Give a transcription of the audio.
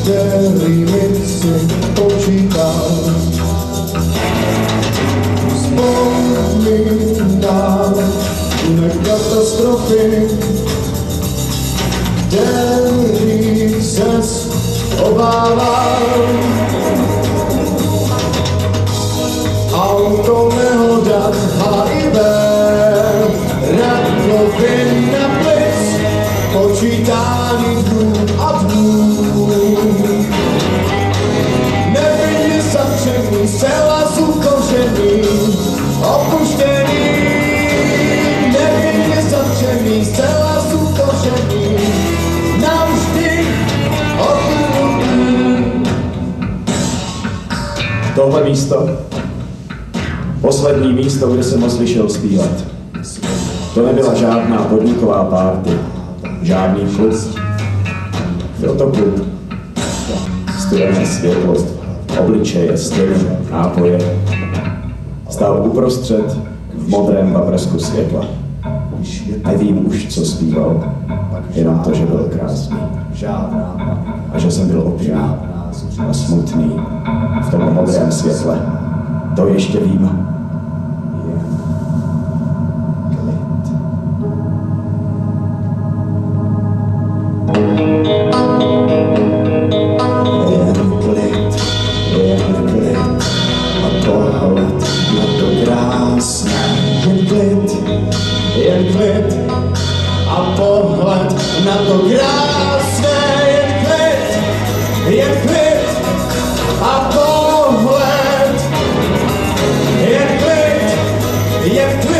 kterými si počítal. Vzpomínám na katastrofy, kterých ses obával. Auto nehoda, HIV, rakovina, plic, počítání dnů a dnů. Nevinně zavřený, zcela zukořený, opuštěný. Nevinně zavřený, zcela zukořený, navždy odmluvný. Tohle místo, poslední místo, kde jsem ho slyšel zpívat. To nebyla žádná podniková párty, žádný klub. Byl to klub. Studené světlo, obličeje, styl, nápoje. Stál uprostřed v modrém paprsku světla. Nevím už, co zpíval, jenom to, že byl krásný. A že jsem byl opilý a smutný v tom modrém světle. To ještě vím. Jen klid a pohled na to krásné, jen klid a pohled, jen klid